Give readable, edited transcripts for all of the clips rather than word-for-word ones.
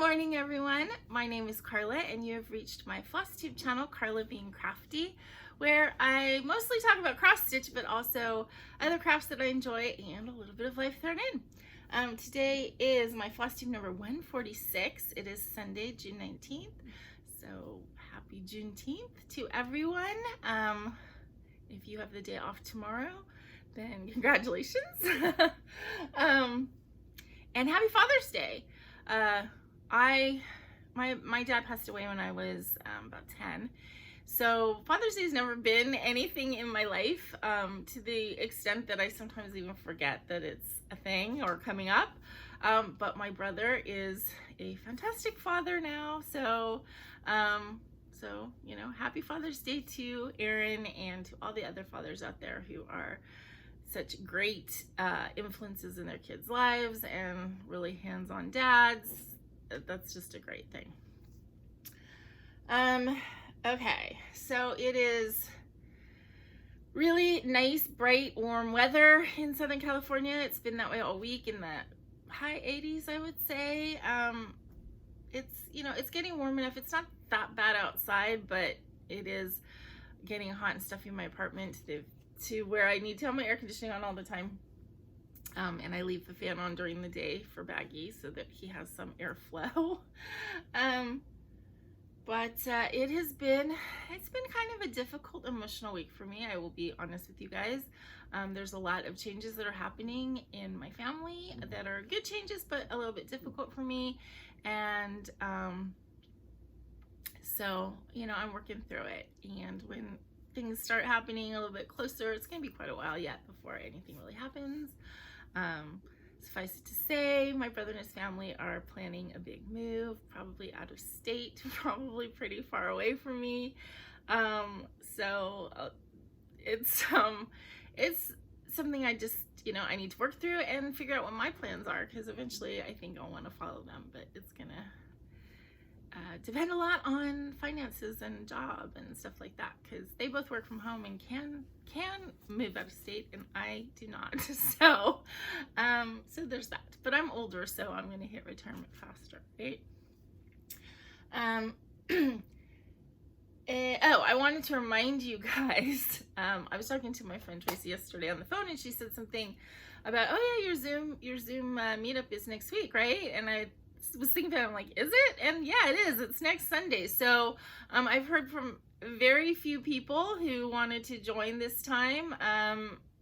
morning, everyone. My name is Carla, and you have reached my FlossTube channel, KarlaBeingCrafty, where I mostly talk about cross stitch, but also other crafts that I enjoy and a little bit of life thrown in. Today is my FlossTube number 146. It is Sunday, June 19th. So happy Juneteenth to everyone. If you have the day off tomorrow, then congratulations. And happy Father's Day. My dad passed away when I was about 10. So Father's Day has never been anything in my life, to the extent that I sometimes even forget that it's a thing or coming up. But my brother is a fantastic father now. So you know, happy Father's Day to Aaron and to all the other fathers out there who are such great influences in their kids' lives and really hands-on dads. That's just a great thing. Okay, so it is really nice, bright, warm weather in Southern California. It's been that way all week in the high 80s, I would say. It's, you know, it's getting warm enough. It's not that bad outside, but it is getting hot and stuffy in my apartment to where I need to have my air conditioning on all the time. And I leave the fan on during the day for Baggy so that he has some airflow. But it's been kind of a difficult emotional week for me. I will be honest with you guys. There's a lot of changes that are happening in my family that are good changes, but a little bit difficult for me. And so, you know, I'm working through it. And when things start happening a little bit closer, it's going to be quite a while yet before anything really happens. Suffice it to say, my brother and his family are planning a big move, probably out of state, probably pretty far away from me. So it's something I just, you know, I need to work through and figure out what my plans are, because eventually I think I'll want to follow them, but it's gonna depend a lot on finances and job and stuff like that, because they both work from home and can move out of state, and I do not. So so there's that. But I'm older, so I'm gonna hit retirement faster, right? Oh, I wanted to remind you guys, I was talking to my friend Tracy yesterday on the phone, and she said something about, oh yeah, your Zoom meetup is next week, right? And I was thinking about it, I'm like, is it? And yeah, it is. It's next Sunday. So I've heard from very few people who wanted to join this time.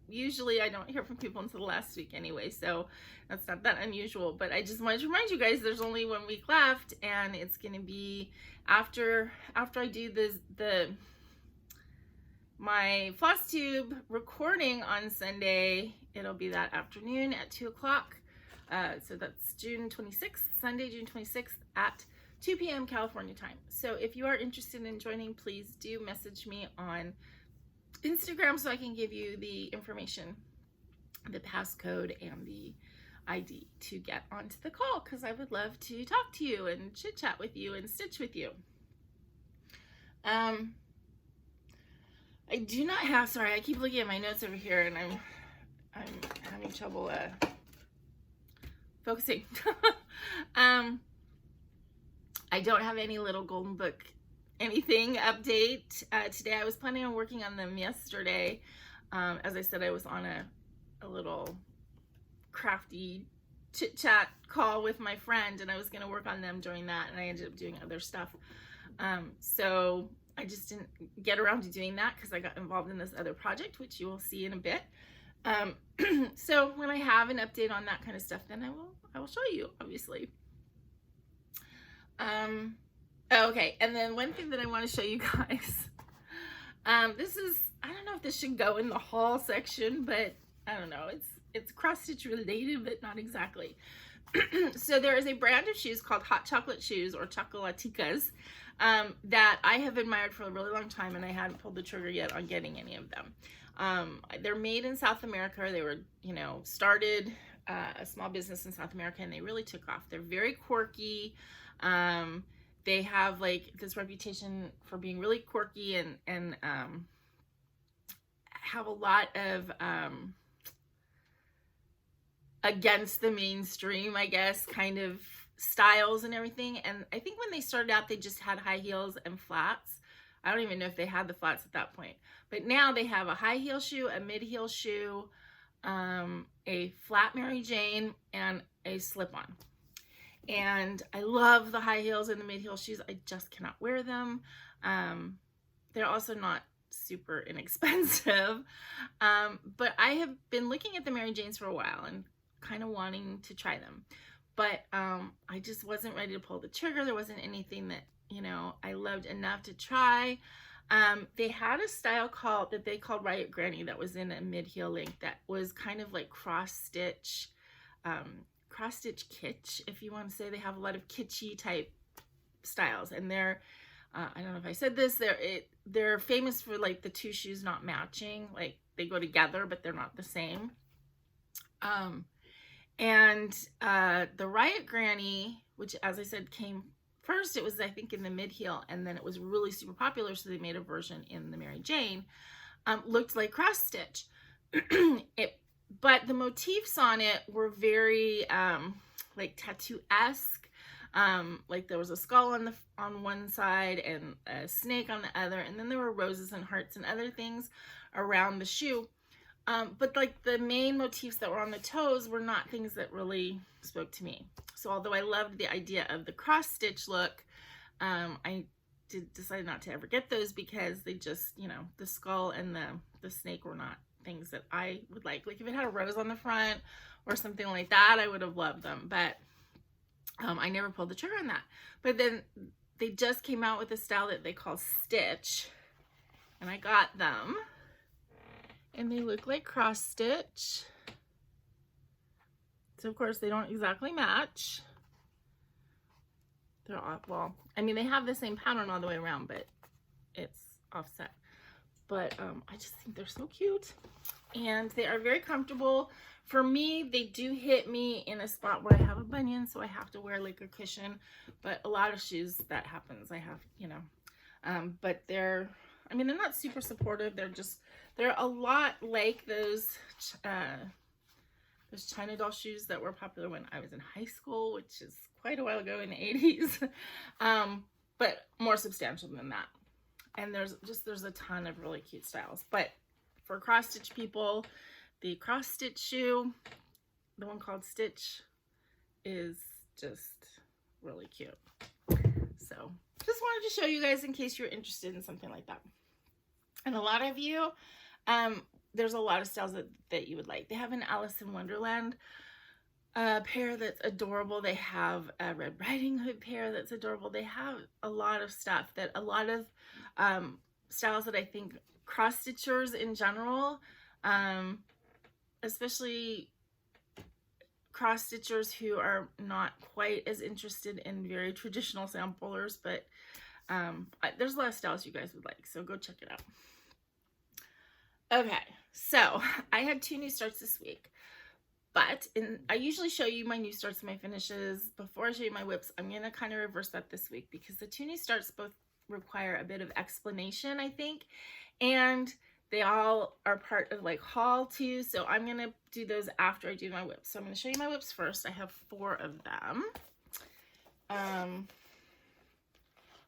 Usually I don't hear from people until the last week anyway, so that's not that unusual. But I just wanted to remind you guys there's only 1 week left, and it's going to be after I do my FlossTube recording on Sunday. It'll be that afternoon at 2 o'clock. So that's June 26th, Sunday, June 26th at 2 p.m. California time. So if you are interested in joining, please do message me on Instagram so I can give you the information, the passcode, and the ID to get onto the call, because I would love to talk to you and chit chat with you and stitch with you. I do not have, sorry, I keep looking at my notes over here and I'm having trouble focusing. I don't have any little golden book anything update today. I was planning on working on them yesterday. As I said, I was on a little crafty chit chat call with my friend, and I was going to work on them during that, and I ended up doing other stuff. So I just didn't get around to doing that because I got involved in this other project, which you will see in a bit. So when I have an update on that kind of stuff, then I will show you, obviously. Okay, and then one thing that I want to show you guys, this is, I don't know if this should go in the haul section, but I don't know, it's cross stitch related, but not exactly. So there is a brand of shoes called Hot Chocolate Shoes, or Chocolaticas, that I have admired for a really long time, and I hadn't pulled the trigger yet on getting any of them. They're made in South America. They were, you know, started a small business in South America, and they really took off. They're very quirky. They have like this reputation for being really quirky and have a lot of against the mainstream, I guess, kind of styles and everything. And I think when they started out, they just had high heels and flats. I don't even know if they had the flats at that point, but now they have a high heel shoe, a mid heel shoe, a flat Mary Jane, and a slip-on. And I love the high heels and the mid heel shoes. I just cannot wear them. They're also not super inexpensive. But I have been looking at the Mary Janes for a while and kind of wanting to try them. But I just wasn't ready to pull the trigger. There wasn't anything that, you know, I loved enough to try. They had a style that they called Riot Granny that was in a mid-heel length that was kind of like cross-stitch kitsch, if you want to say. They have a lot of kitschy type styles, and they're I don't know if I said this, they're famous for like the two shoes not matching, like they go together but they're not the same. And the Riot Granny, which as I said came first, it was I think in the mid heel, and then it was really super popular, so they made a version in the Mary Jane. Looked like cross stitch. But the motifs on it were very like tattoo-esque. Like there was a skull on one side and a snake on the other, and then there were roses and hearts and other things around the shoe. But like the main motifs that were on the toes were not things that really spoke to me. So although I loved the idea of the cross stitch look, I decided not to ever get those because they just, you know, the skull and the snake were not things that I would like. Like if it had a rose on the front or something like that, I would have loved them. But I never pulled the trigger on that. But then they just came out with a style that they call Stitch, and I got them. And they look like cross stitch. So of course they don't exactly match. They're off, well, I mean they have the same pattern all the way around, but it's offset. But I just think they're so cute. And they are very comfortable. For me, they do hit me in a spot where I have a bunion, so I have to wear like a cushion. But a lot of shoes that happens, I have, you know. But they're, I mean, they're not super supportive. They're a lot like those China doll shoes that were popular when I was in high school, which is quite a while ago in the 80s, but more substantial than that. And there's a ton of really cute styles. But for cross stitch people, the cross stitch shoe, the one called Stitch, is just really cute. So just wanted to show you guys in case you're interested in something like that. And a lot of you, there's a lot of styles that you would like. They have an Alice in Wonderland pair that's adorable. They have a Red Riding Hood pair that's adorable. They have a lot of stuff that a lot of styles that I think cross stitchers in general, especially cross stitchers who are not quite as interested in very traditional samplers, but there's a lot of styles you guys would like, so go check it out. Okay, so I had 2 new starts this week, but I usually show you my new starts and my finishes before I show you my whips. I'm going to kind of reverse that this week because the 2 new starts both require a bit of explanation, I think, and they all are part of like haul too, so I'm going to do those after I do my whips. So I'm going to show you my whips first. I have 4 of them.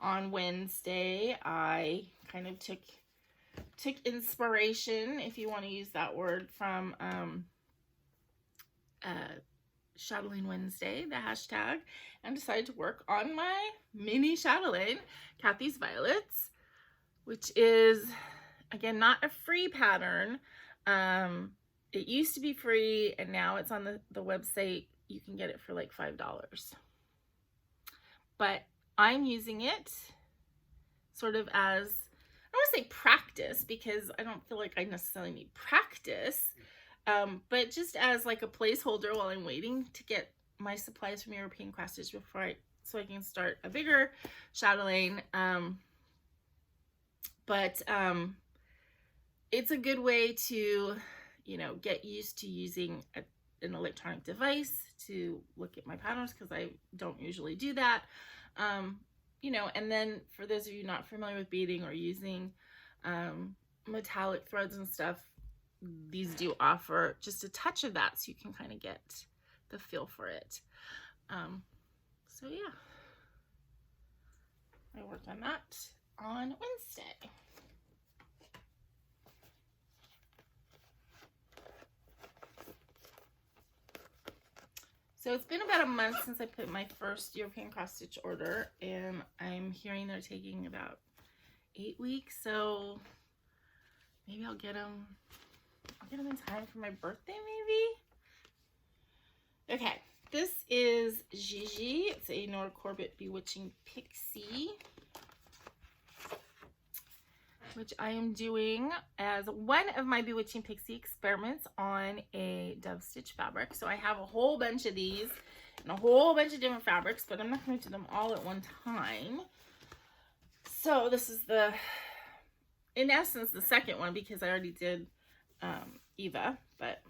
On Wednesday, I kind of took inspiration, if you want to use that word, from Chatelaine Wednesday, the hashtag, and decided to work on my mini Chatelaine, Kathy's Violets, which is, again, not a free pattern. It used to be free, and now it's on the website. You can get it for like $5. But I'm using it sort of as, I don't want to say practice, because I don't feel like I necessarily need practice, but just as like a placeholder while I'm waiting to get my supplies from European Cottage so I can start a bigger Chatelaine. But it's a good way to, you know, get used to using an electronic device to look at my patterns, because I don't usually do that. You know, and then for those of you not familiar with beading or using metallic threads and stuff, these do offer just a touch of that, so you can kind of get the feel for it. So yeah, I worked on that on Wednesday. So it's been about a month since I put my first European cross stitch order, and I'm hearing they're taking about 8 weeks, so maybe I'll get them in time for my birthday, maybe? Okay, this is Gigi. It's a Nora Corbett Bewitching Pixie, which I am doing as one of my Bewitching Pixie experiments on a dove stitch fabric. So I have a whole bunch of these and a whole bunch of different fabrics, but I'm not going to do them all at one time. So this is in essence, the second one, because I already did Eva, but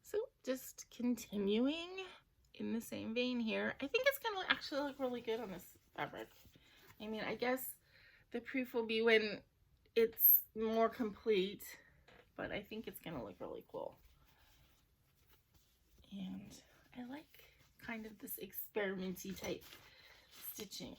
so just continuing in the same vein here. I think it's gonna actually look really good on this fabric. I mean, I guess the proof will be when it's more complete, but I think it's gonna look really cool. And I like kind of this experimenty type stitching.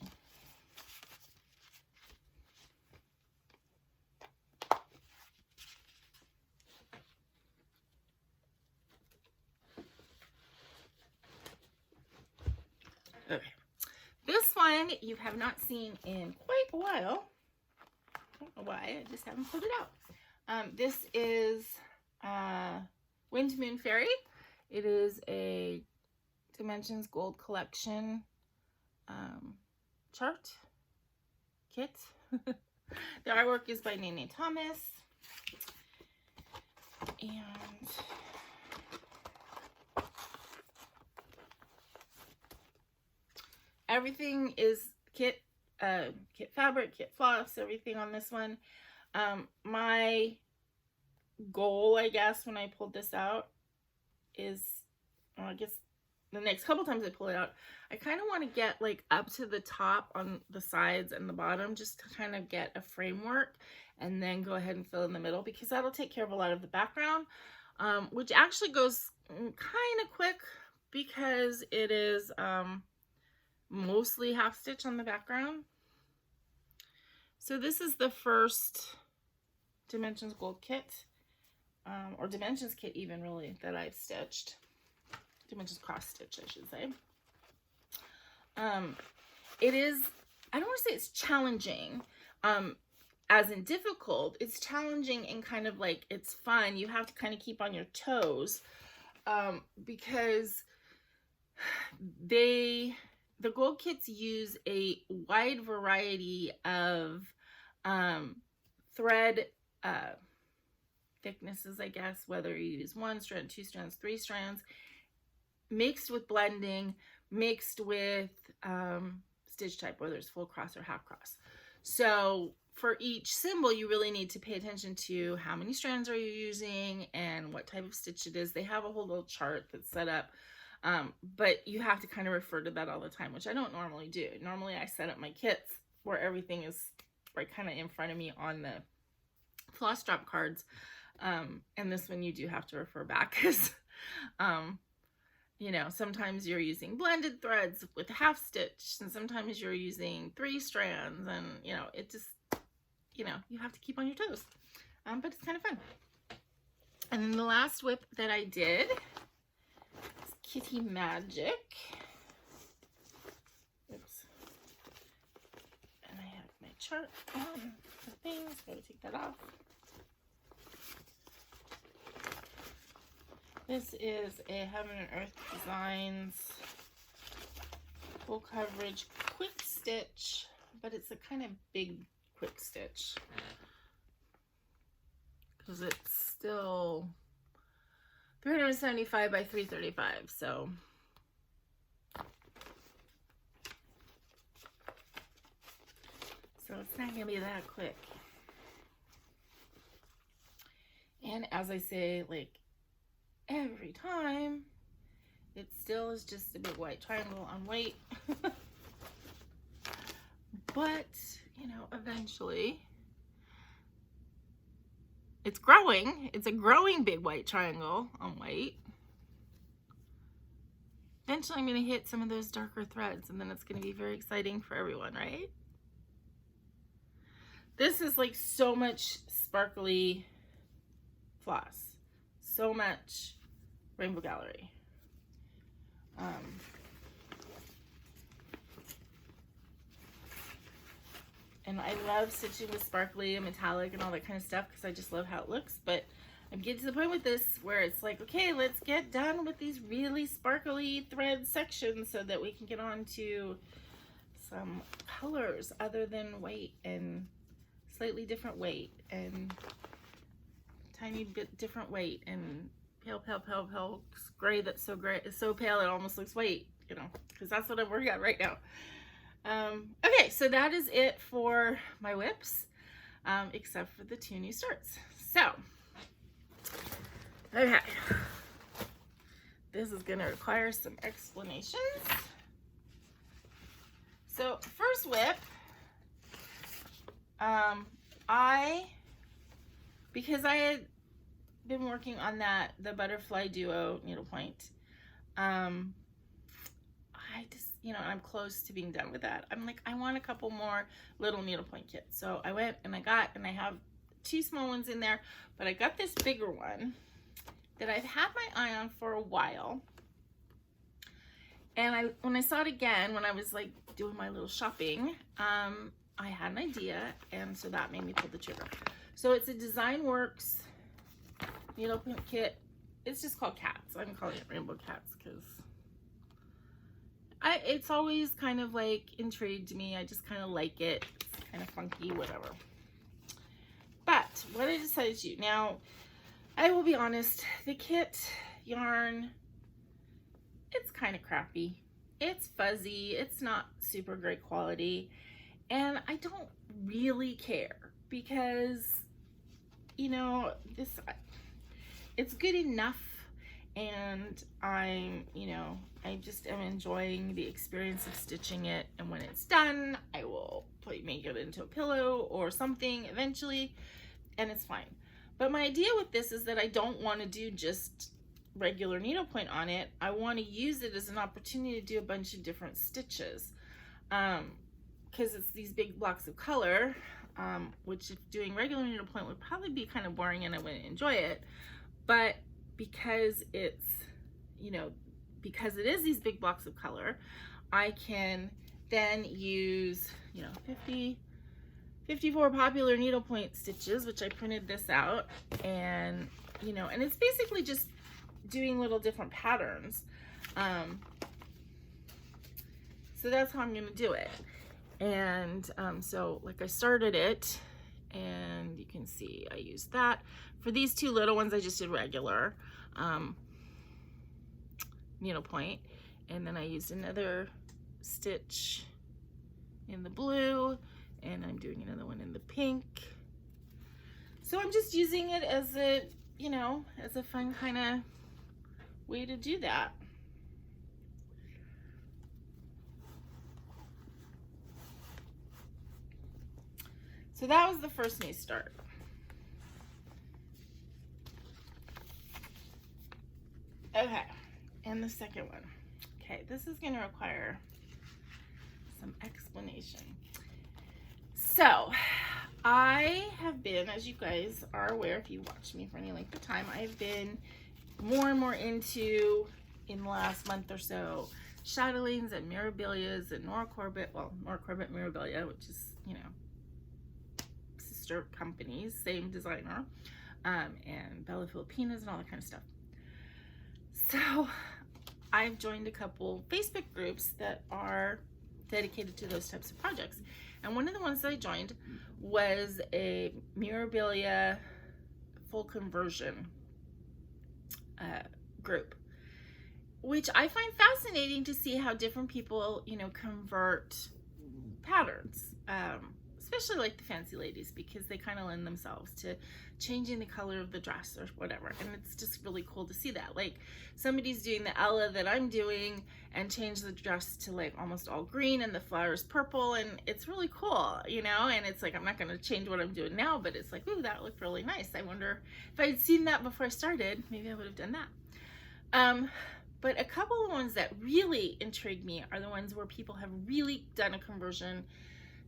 Okay, this one you have not seen in quite a while. I don't know why, I just haven't put it out. This is Wind Moon Fairy. It is a Dimensions Gold Collection chart kit. The artwork is by Nene Thomas. And everything is kit fabric, kit floss, everything on this one. My goal, I guess, when I pulled this out is, I guess the next couple times I pull it out, I kind of want to get like up to the top on the sides and the bottom, just to kind of get a framework, and then go ahead and fill in the middle, because that'll take care of a lot of the background, which actually goes kind of quick because it is mostly half stitch on the background. So this is the first Dimensions Gold kit, or Dimensions kit even, really, that I've stitched. Dimensions cross stitch, I should say. It is, I don't want to say it's challenging, as in difficult. It's challenging and kind of like, it's fun. You have to kind of keep on your toes, because the gold kits use a wide variety of thread thicknesses, I guess, whether you use 1 strand, 2 strands, 3 strands, mixed with blending, mixed with stitch type, whether it's full cross or half cross. So for each symbol, you really need to pay attention to how many strands are you using and what type of stitch it is. They have a whole little chart that's set up, but you have to kind of refer to that all the time, which I don't normally do. Normally I set up my kits where everything is right kind of in front of me on the floss drop cards, and this one you do have to refer back, because you know, sometimes you're using blended threads with half stitch, and sometimes you're using 3 strands, and you know, it just, you know, you have to keep on your toes, but it's kind of fun. And then the last whip that I did is Kitty Magic. Oops. And I have my chart on the things, gotta take that off. This is a Heaven and Earth Designs full coverage quick stitch, but it's a kind of big quick stitch because it's still 375 by 335, so it's not gonna be that quick. And as I say, like every time, it still is just a big white triangle on white. But, you know, eventually it's growing. It's a growing big white triangle on white. Eventually I'm going to hit some of those darker threads, and then it's going to be very exciting for everyone, right? This is like so much sparkly floss. So much Rainbow Gallery. And I love stitching with sparkly and metallic and all that kind of stuff because I just love how it looks. But I'm getting to the point with this where it's like, okay, let's get done with these really sparkly thread sections so that we can get on to some colors other than white and slightly different weight and tiny bit different weight and pale, pale, pale, pale gray that's so gray, it's so pale it almost looks white, you know, because that's what I'm working on right now. Okay, so that is it for my whips, except for the 2 new starts. So, okay, this is going to require some explanations. So, first whip, because I had been working on the Butterfly Duo needlepoint, I just, you know, I'm close to being done with that. I'm like, I want a couple more little needlepoint kits. So I went and I have 2 small ones in there, but I got this bigger one that I've had my eye on for a while. And when I saw it again, when I was like doing my little shopping, I had an idea, and so that made me pull the trigger. So it's a DesignWorks needlepoint kit. It's just called Cats. I'm calling it Rainbow Cats because it's always kind of like intrigued me. I just kind of like it. It's kind of funky, whatever. But what I decided to do, now, I will be honest, the kit yarn, it's kind of crappy. It's fuzzy. It's not super great quality. And I don't really care because, you know, it's good enough, and I'm, you know, I just am enjoying the experience of stitching it, and when it's done, I will make it into a pillow or something eventually, and it's fine. But my idea with this is that I don't want to do just regular needlepoint on it. I want to use it as an opportunity to do a bunch of different stitches, because it's these big blocks of color, which if doing regular needlepoint would probably be kind of boring and I wouldn't enjoy it. But because it's, you know, because it is these big blocks of color, I can then use, you know, 54 popular needlepoint stitches, which I printed this out, and, you know, and it's basically just doing little different patterns. So that's how I'm going to do it. And so like I started it, and you can see I used that. For these 2 little ones, I just did regular needlepoint, and then I used another stitch in the blue, and I'm doing another one in the pink. So I'm just using it as a, you know, as a fun kind of way to do that. So that was the first new start. Okay, and the second one. Okay, this is going to require some explanation. So, I have been, as you guys are aware, if you watched me for any length of time, I've been more and more into, in the last month or so, Chatelaines and Mirabilias and Nora Corbett, well, Nora Corbett Mirabilia, which is, you know, sister companies, same designer, and Bella Filipinas and all that kind of stuff. So I've joined a couple Facebook groups that are dedicated to those types of projects. And one of the ones that I joined was a Mirabilia full conversion group, which I find fascinating to see how different people, you know, convert patterns. especially like the fancy ladies, because they kind of lend themselves to changing the color of the dress or whatever. And it's just really cool to see that. Like somebody's doing the Ella that I'm doing and change the dress to like almost all green and the flowers purple, and it's really cool, you know. And it's like, I'm not going to change what I'm doing now, but it's like, ooh, that looked really nice. I wonder if I had seen that before I started, maybe I would have done that. But a couple of ones that really intrigue me are the ones where people have really done a conversion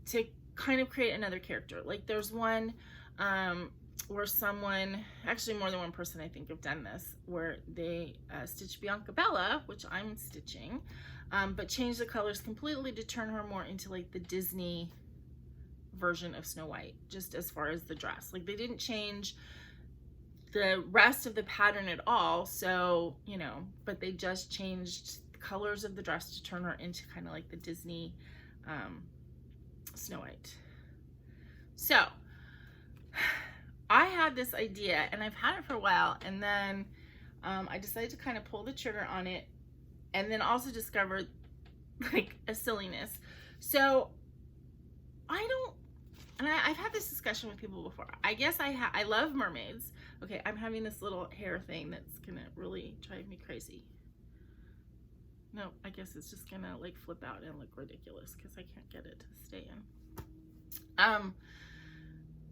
to kind of create another character. Like there's one where someone, actually more than one person I think have done this, where they stitch Bianca Bella, which I'm stitching, but change the colors completely to turn her more into like the Disney version of Snow White, just as far as the dress. Like they didn't change the rest of the pattern at all, so, you know, but they just changed the colors of the dress to turn her into kind of like the Disney Snow White. So I had this idea and I've had it for a while, and then I decided to kind of pull the trigger on it, and then also discovered like a silliness. So I've had this discussion with people before. I guess I love mermaids. Okay, I'm having this little hair thing that's gonna really drive me crazy. No, I guess it's just gonna like flip out and look ridiculous because I can't get it to stay in.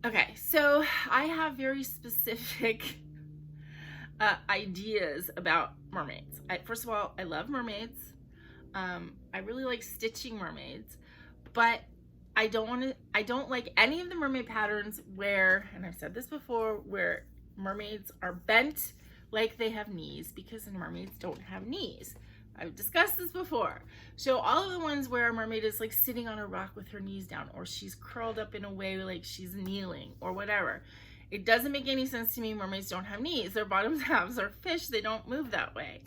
Okay, so I have very specific ideas about mermaids. First of all, I love mermaids. I really like stitching mermaids, but I don't like any of the mermaid patterns where, and I've said this before, where mermaids are bent like they have knees, because mermaids don't have knees. I've discussed this before. So all of the ones where a mermaid is like sitting on a rock with her knees down, or she's curled up in a way like she's kneeling or whatever. It doesn't make any sense to me. Mermaids don't have knees. Their bottom halves are fish. They don't move that way.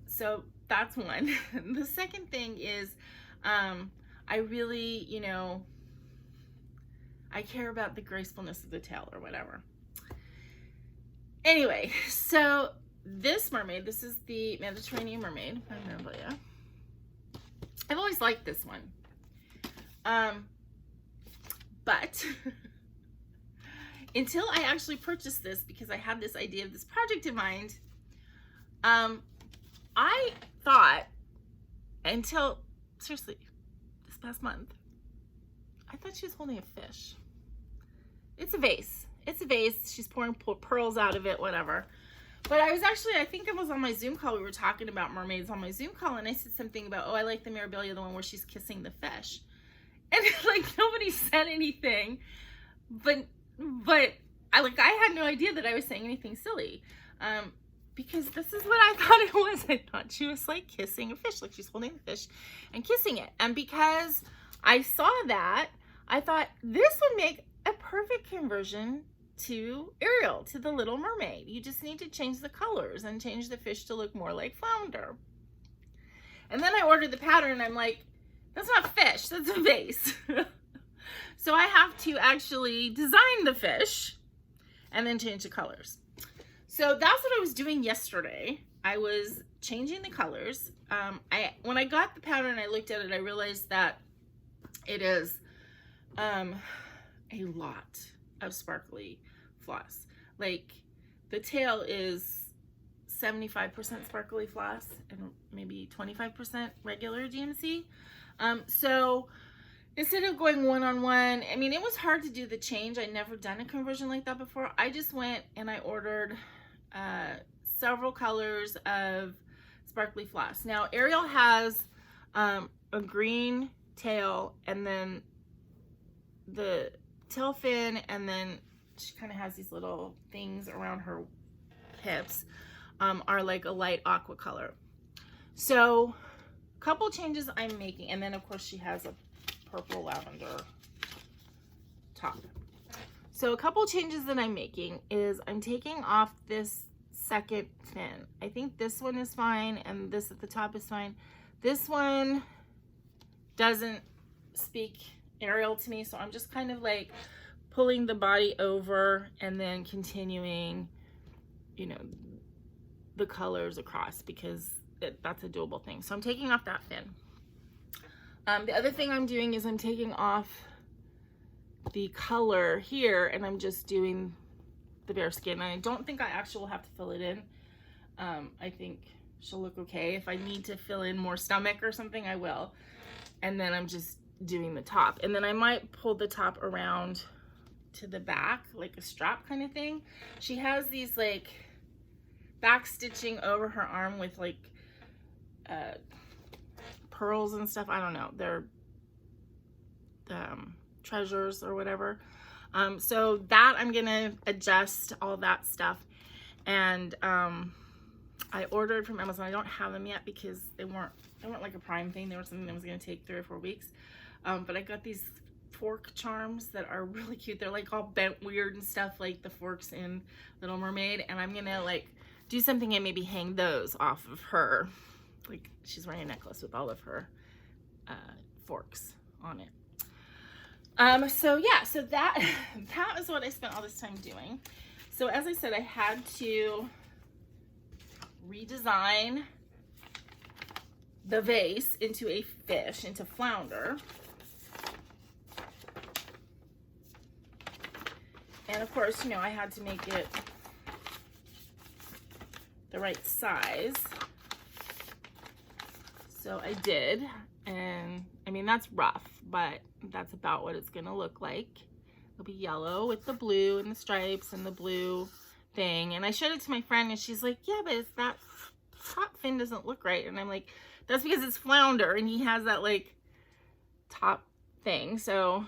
So that's one. The second thing is, I really, you know, I care about the gracefulness of the tail or whatever. Anyway, so this mermaid, this is the Mediterranean Mermaid by Mermaid. I've always liked this one. But until I actually purchased this, because I had this idea of this project in mind, I thought, until, seriously, this past month, I thought she was holding a fish. It's a vase. It's a vase. She's pouring pearls out of it, whatever. But I was actually, I think it was on my Zoom call, we were talking about mermaids on my Zoom call, and I said something about, oh, I like the Mirabilia, the one where she's kissing the fish. And like nobody said anything, but I had no idea that I was saying anything silly. Because this is what I thought it was. I thought she was like kissing a fish, like she's holding the fish and kissing it. And because I saw that, I thought this would make a perfect conversion to Ariel, to the Little Mermaid. You just need to change the colors and change the fish to look more like flounder. And then I ordered the pattern and I'm like, that's not fish, that's a vase. So I have to actually design the fish and then change the colors. So that's what I was doing yesterday. I was changing the colors. When I got the pattern, I looked at it, I realized that it is a lot of sparkly floss. Like the tail is 75% sparkly floss and maybe 25% regular DMC. So instead of going one-on-one, I mean, it was hard to do the change. I'd never done a conversion like that before. I just went and I ordered several colors of sparkly floss. Now Ariel has a green tail, and then the tail fin, and then she kind of has these little things around her hips, are like a light aqua color. So a couple changes I'm making, and then of course she has a purple lavender top. So a couple changes that I'm making is I'm taking off this second fin. I think this one is fine, and this at the top is fine. This one doesn't speak Ariel to me, so I'm just kind of like pulling the body over and then continuing, you know, the colors across, because that's a doable thing. So I'm taking off that fin. The other thing I'm doing is I'm taking off the color here, and I'm just doing the bare skin. And I don't think I actually will have to fill it in. I think she'll look okay. If I need to fill in more stomach or something, I will. And then I'm just doing the top. And then I might pull the top around to the back, like a strap kind of thing. She has these like back stitching over her arm with like pearls and stuff. I don't know. They're treasures or whatever. So that I'm gonna adjust all that stuff. And I ordered from Amazon. I don't have them yet because they weren't like a Prime thing. They were something that was gonna take 3 or 4 weeks. But I got these fork charms that are really cute. They're like all bent weird and stuff, like the forks in Little Mermaid. And I'm gonna like do something and maybe hang those off of her. Like she's wearing a necklace with all of her forks on it. So yeah, so that is what I spent all this time doing. So as I said, I had to redesign the vase into a fish, into flounder. And of course, you know, I had to make it the right size. So I did, and I mean, that's rough, but that's about what it's gonna look like. It'll be yellow with the blue and the stripes and the blue thing. And I showed it to my friend and she's like, yeah, but it's that top fin doesn't look right. And I'm like, that's because it's flounder and he has that like top thing. So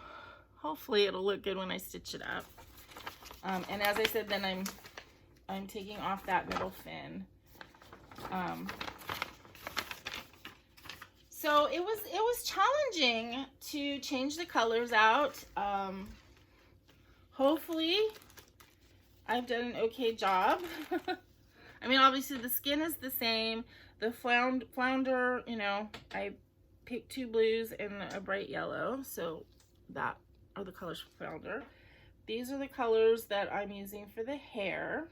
hopefully it'll look good when I stitch it up. And as I said, then I'm taking off that middle fin. So it was challenging to change the colors out. Hopefully I've done an okay job. I mean, obviously the skin is the same. The flounder, you know, I picked 2 blues and a bright yellow. So that are the colors for flounder. These are the colors that I'm using for the hair.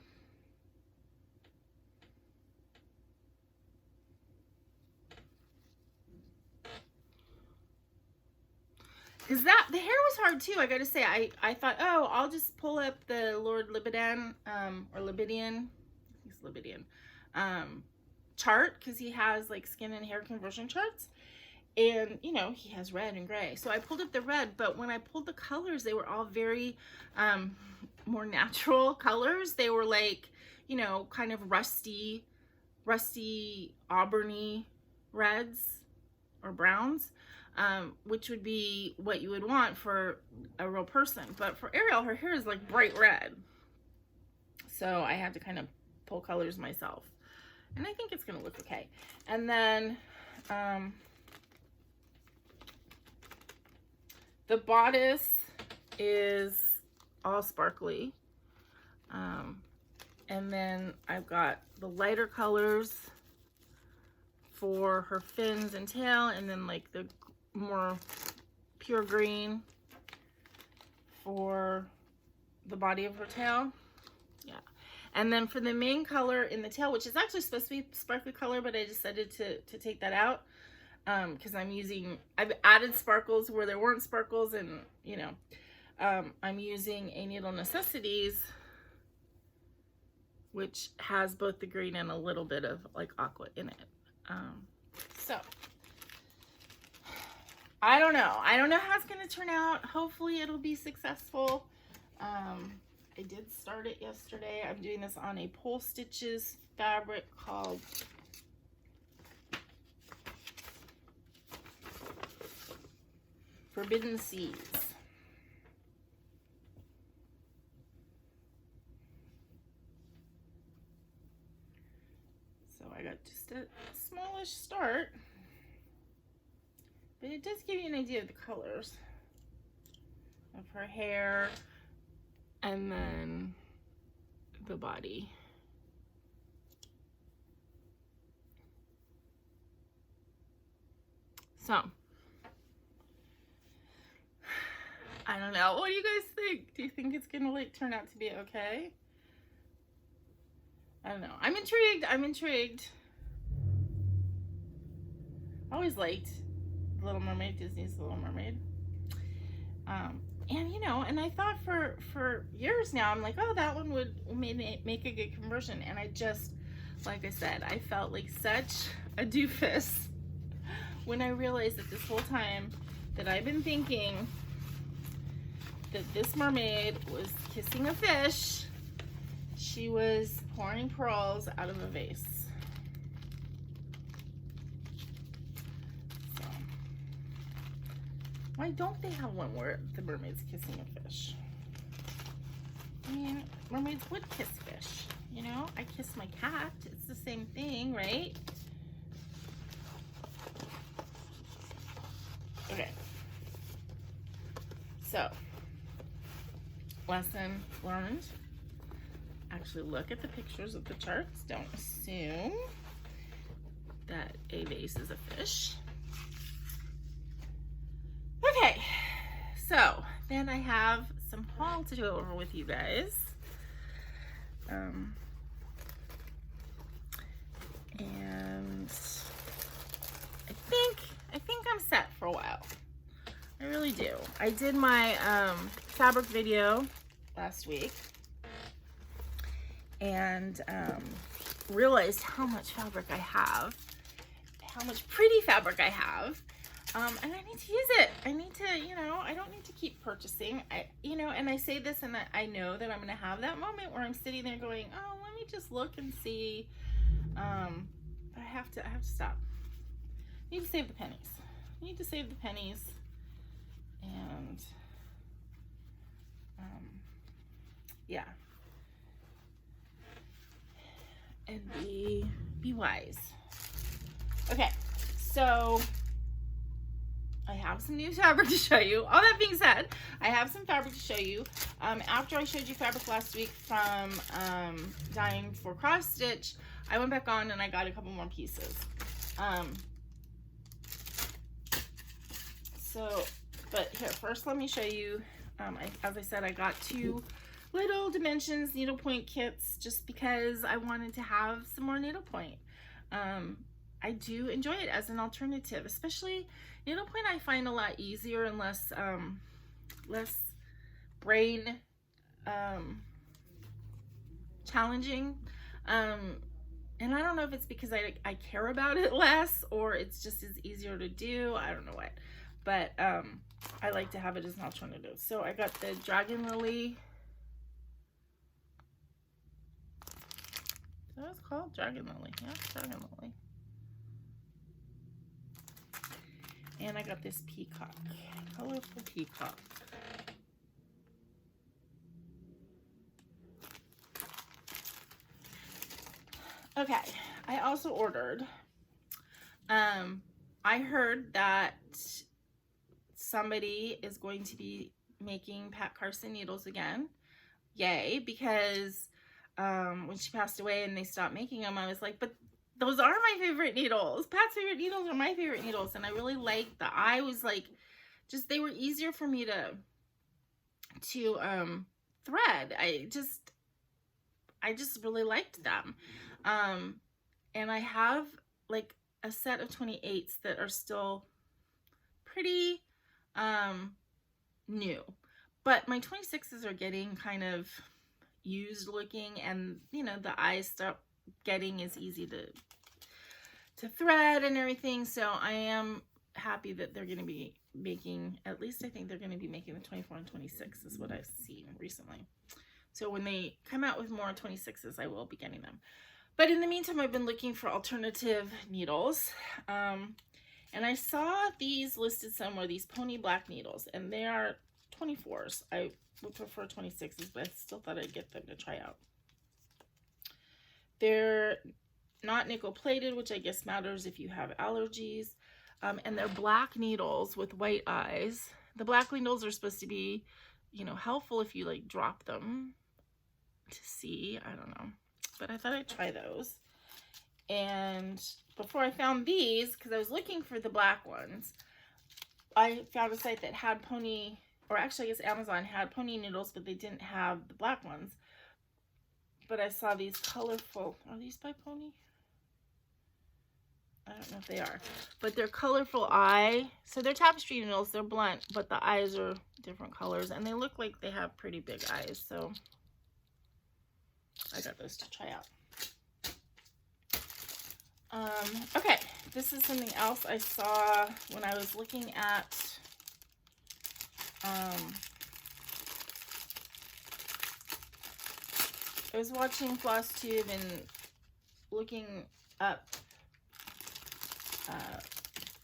Because the hair was hard too, I gotta say. I thought, oh, I'll just pull up the Lord Libidan, or Libidian, I think it's Libidian, chart, because he has like skin and hair conversion charts. And, you know, he has red and gray. So I pulled up the red, but when I pulled the colors, they were all very more natural colors. They were like, you know, kind of rusty, auburny reds or browns. Which would be what you would want for a real person. But for Ariel, her hair is like bright red. So I had to kind of pull colors myself. And I think it's going to look okay. And then the bodice is all sparkly. And then I've got the lighter colors for her fins and tail, and then like the more pure green for the body of her tail. Yeah. And then for the main color in the tail, which is actually supposed to be sparkly color, but I decided to take that out because I've added sparkles where there weren't sparkles, and you know, I'm using a Needle Necessities, which has both the green and a little bit of like aqua in it. So I don't know how it's gonna turn out. Hopefully it'll be successful. I did start it yesterday. I'm doing this on a Pole Stitches fabric called Forbidden Seas. So I got just a smallish start, but it does give you an idea of the colors of her hair and then the body. So I don't know. What do you guys think? Do you think it's gonna like turn out to be okay? I don't know. I'm intrigued. I always liked Little Mermaid, Disney's Little Mermaid. And you know, and I thought for years now, I'm like, oh, that one would make a good conversion. And I just, like I said, I felt like such a doofus when I realized that this whole time that I've been thinking that this mermaid was kissing a fish, she was pouring pearls out of a vase. So, why don't they have one where the mermaid's kissing a fish? I mean, mermaids would kiss fish, you know? I kiss my cat. It's the same thing, right? Okay. So, lesson learned. Actually look at the pictures of the charts. Don't assume that a vase is a fish. Okay, so then I have some haul to go over with you guys. And I think I'm set for a while. I really do. I did my fabric video last week and realized how much fabric I have, how much pretty fabric I have, and I need to use it. I need to, you know, I don't need to keep purchasing. You know, and I say this and I know that I'm going to have that moment where I'm sitting there going, oh, let me just look and see. But I have to stop. I need to save the pennies. I need to save the pennies. And yeah, and be wise. Okay, so I have some new fabric to show you. All that being said, I have some fabric to show you. After I showed you fabric last week from Dying for Cross Stitch, I went back on and I got a couple more pieces. But here, first let me show you, as I said, I got 2 little dimensions needlepoint kits just because I wanted to have some more needlepoint. I do enjoy it as an alternative, especially needlepoint I find a lot easier and less brain challenging. And I don't know if it's because I care about it less or it's just as easier to do. I don't know what. But I like to have it as an alternative. So I got the Dragon Lily. Is that what it's called? Dragon Lily. Yeah, Dragon Lily. And I got this peacock. Colorful peacock. Okay, I also ordered. I heard that somebody is going to be making Pat Carson needles again. Yay, because when she passed away and they stopped making them, I was like, but those are my favorite needles. Pat's favorite needles are my favorite needles. And I really liked the, I was like, just, they were easier for me to thread. I just really liked them. And I have like a set of 28s that are still pretty new, but my 26s are getting kind of used looking, and you know, the eyes start getting as easy to thread and everything. So I am happy that they're going to be making, at least I think they're going to be making the 24 and 26 is what I've seen recently. So when they come out with more 26s, I will be getting them. But in the meantime, I've been looking for alternative needles. And I saw these listed somewhere, these pony black needles, and they are 24s. I would prefer 26s, but I still thought I'd get them to try out. They're not nickel plated, which I guess matters if you have allergies. And they're black needles with white eyes. The black needles are supposed to be, you know, helpful if you like drop them to see. I don't know. But I thought I'd try those. And before I found these, because I was looking for the black ones, I found a site that had pony, or actually I guess Amazon had pony needles, but they didn't have the black ones. But I saw these colorful, are these by Pony? I don't know if they are, but they're colorful eye. So they're tapestry needles, they're blunt, but the eyes are different colors and they look like they have pretty big eyes. So I got those to try out. Okay, this is something else I saw when I was looking at I was watching FlossTube and looking up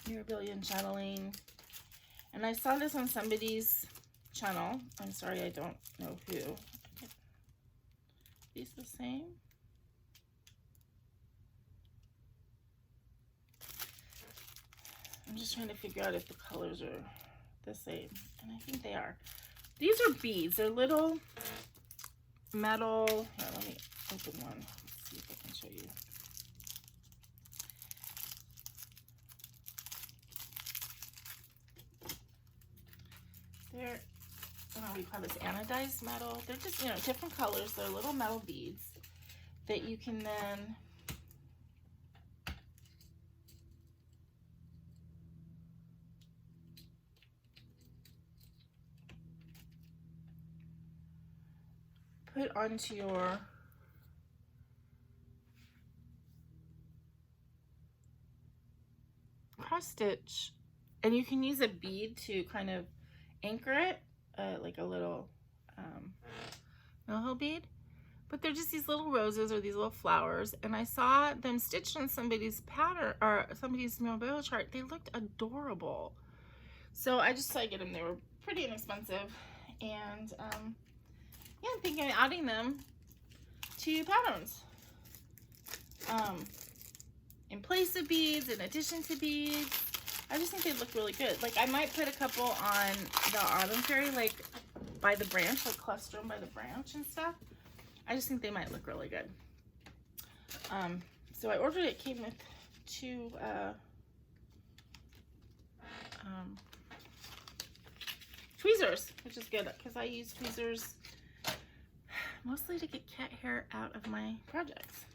Mirabilia and Chatelaine, and I saw this on somebody's channel. I'm sorry, I don't know who. Are these the same? I'm just trying to figure out if the colors are the same, and I think they are. These are beads. They're little metal. Here, let me open one. Let's see if I can show you. They're, I don't know what you call this, anodized metal. They're just, you know, different colors. They're little metal beads that you can then put onto your cross stitch, and you can use a bead to kind of anchor it, like a little no bead. But they're just these little roses or these little flowers, and I saw them stitched on somebody's pattern or somebody's memorabilia chart. They looked adorable, so I just decided to get them. They were pretty inexpensive, and yeah, I'm thinking of adding them to patterns in place of beads, in addition to beads. I just think they look really good. Like, I might put a couple on the autumn fairy, like by the branch, like cluster them by the branch and stuff. I just think they might look really good. So I ordered it. Came with 2 tweezers, which is good because I use tweezers mostly to get cat hair out of my projects.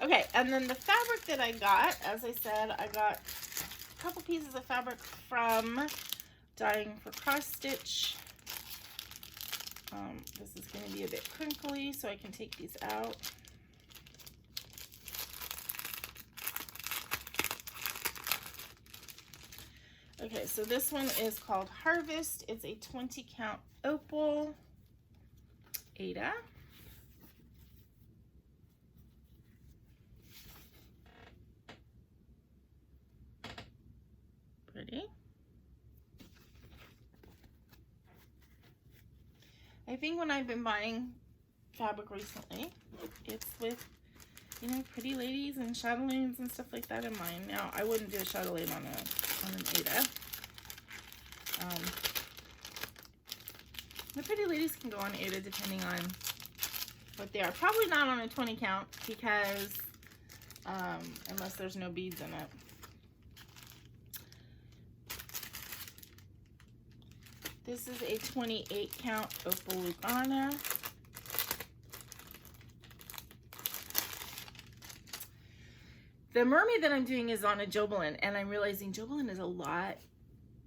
Okay, and then the fabric that I got, as I said, I got a couple pieces of fabric from Dying for Cross Stitch. This is going to be a bit crinkly, so I can take these out. Okay, so this one is called Harvest. It's a 20 count opal. Aida. Pretty. I think when I've been buying fabric recently, it's with, you know, pretty ladies and chatelaines and stuff like that in mind. Now, I wouldn't do a chatelaine on an Aida. The pretty ladies can go on Aida depending on what they are. Probably not on a 20 count because unless there's no beads in it. This is a 28 count Opal Lugana. The mermaid that I'm doing is on a Jobelan, and I'm realizing Jobelan is a lot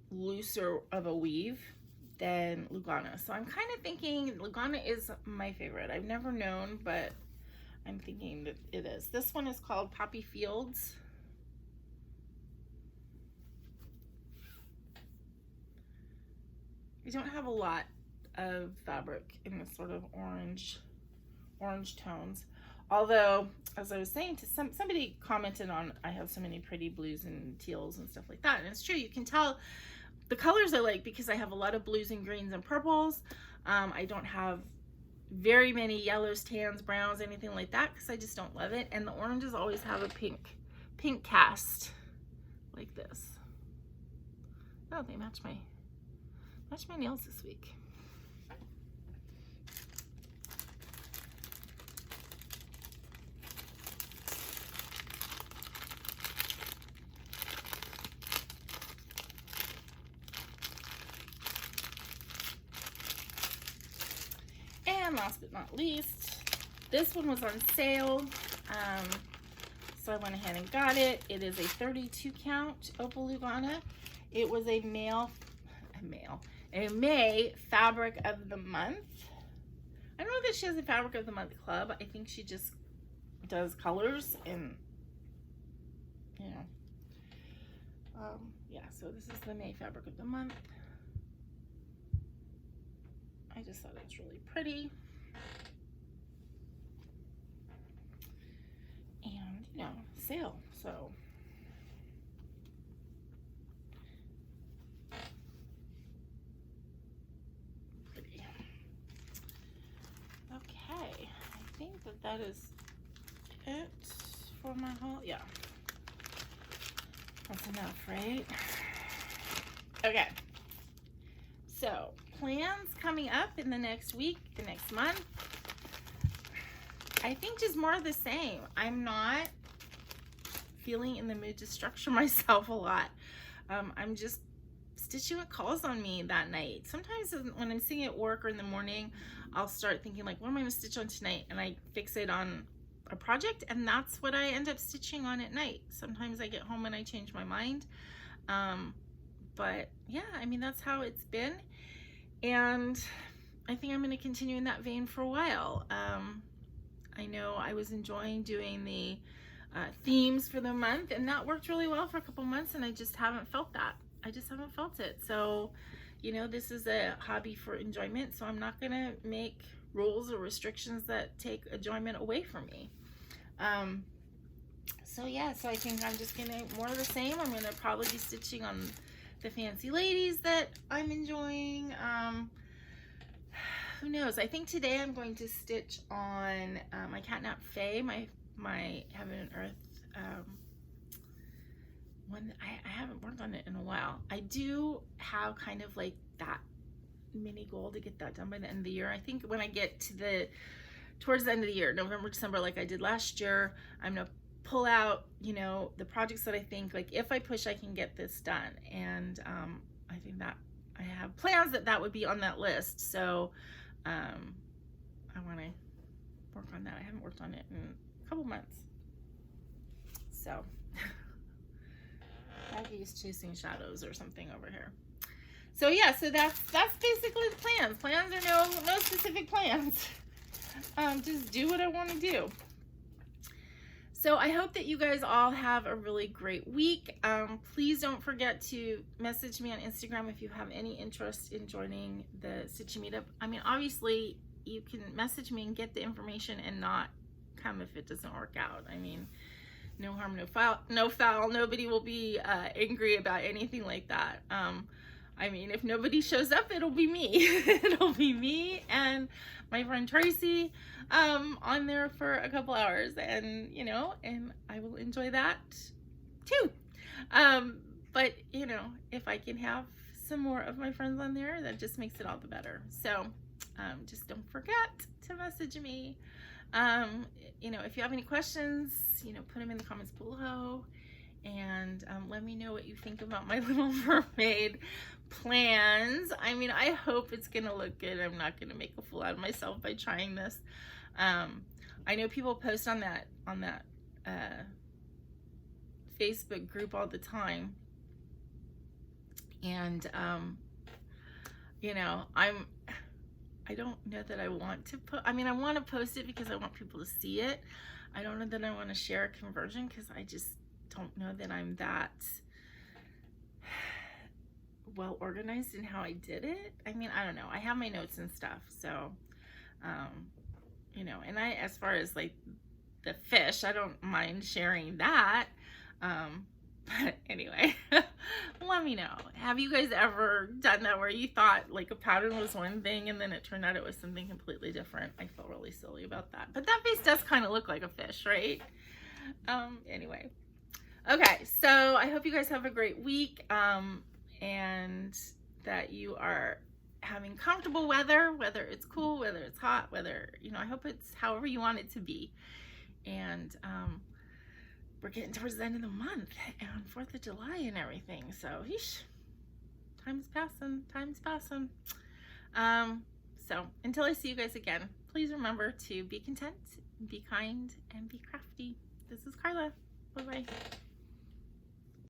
looser of a weave than Lugana. So I'm kind of thinking Lugana is my favorite. I've never known, but I'm thinking that it is. This one is called Poppy Fields. I don't have a lot of fabric in this sort of orange tones. Although, as I was saying to somebody commented on, I have so many pretty blues and teals and stuff like that. And it's true, you can tell the colors I like because I have a lot of blues and greens and purples. I don't have very many yellows, tans, browns, anything like that because I just don't love it. And the oranges always have a pink cast like this. Oh, they match my nails this week. And last but not least, this one was on sale. so I went ahead and got it. It is a 32 count Opal Lugana. It was a May fabric of the month. I don't know that she has a fabric of the month club. I think she just does colors and, you know. Yeah, so this is the May fabric of the month. I just thought it was really pretty. And, you know, sale, so. Pretty. Okay, I think that is it for my haul. Yeah. That's enough, right? Okay. So, plans coming up in the next week, the next month. I think just more of the same. I'm not feeling in the mood to structure myself a lot. I'm just stitching what calls on me that night. Sometimes when I'm sitting at work or in the morning, I'll start thinking like, what am I gonna stitch on tonight? And I fixate on a project, and that's what I end up stitching on at night. Sometimes I get home and I change my mind. But yeah, I mean, that's how it's been. And I think I'm gonna continue in that vein for a while. I know I was enjoying doing the themes for the month, and that worked really well for a couple months, and I just haven't felt that. I just haven't felt it. So, you know, this is a hobby for enjoyment, so I'm not gonna make rules or restrictions that take enjoyment away from me. So yeah, so I think I'm just gonna more of the same. I'm gonna probably be stitching on the fancy ladies that I'm enjoying. Who knows? I think today I'm going to stitch on my Catnap Fae, my Heaven and Earth one. I haven't worked on it in a while. I do have kind of like that mini goal to get that done by the end of the year. I think when I get to towards the end of the year, November, December, like I did last year, I'm gonna pull out, you know, the projects that I think like if I push, I can get this done. And I think that I have plans that would be on that list. So I want to work on that. I haven't worked on it in a couple months. So Maggie's chasing shadows or something over here. So yeah, so that's basically the plans. Plans are no specific plans. Just do what I want to do. So I hope that you guys all have a really great week. Please don't forget to message me on Instagram if you have any interest in joining the Stitchy Meetup. I mean, obviously you can message me and get the information and not come if it doesn't work out. I mean, no harm, no foul. Nobody will be angry about anything like that. I mean, if nobody shows up, it'll be me. It'll be me and my friend Tracy on there for a couple hours, and you know, and I will enjoy that too. But you know, if I can have some more of my friends on there, that just makes it all the better. So just don't forget to message me. You know, if you have any questions, you know, put them in the comments below, and let me know what you think about my Little Mermaid plans. I mean, I hope it's gonna look good. I'm not gonna make a fool out of myself by trying this. I know people post on that Facebook group all the time, and you know, I don't know that I want to put, I mean, I want to post it because I want people to see it. I don't know that I want to share a conversion because I just don't know that I'm that well organized in how I did it. I mean, I don't know. I have my notes and stuff. So, you know, and as far as like the fish, I don't mind sharing that. But anyway, let me know. Have you guys ever done that where you thought like a pattern was one thing and then it turned out it was something completely different? I feel really silly about that. But that face does kind of look like a fish, right? Anyway. Okay, so I hope you guys have a great week, and that you are having comfortable weather, whether it's cool, whether it's hot, whether, you know, I hope it's however you want it to be. And we're getting towards the end of the month and 4th of July and everything. So, yeesh, time's passing. So until I see you guys again, please remember to be content, be kind, and be crafty. This is Karla. Bye-bye.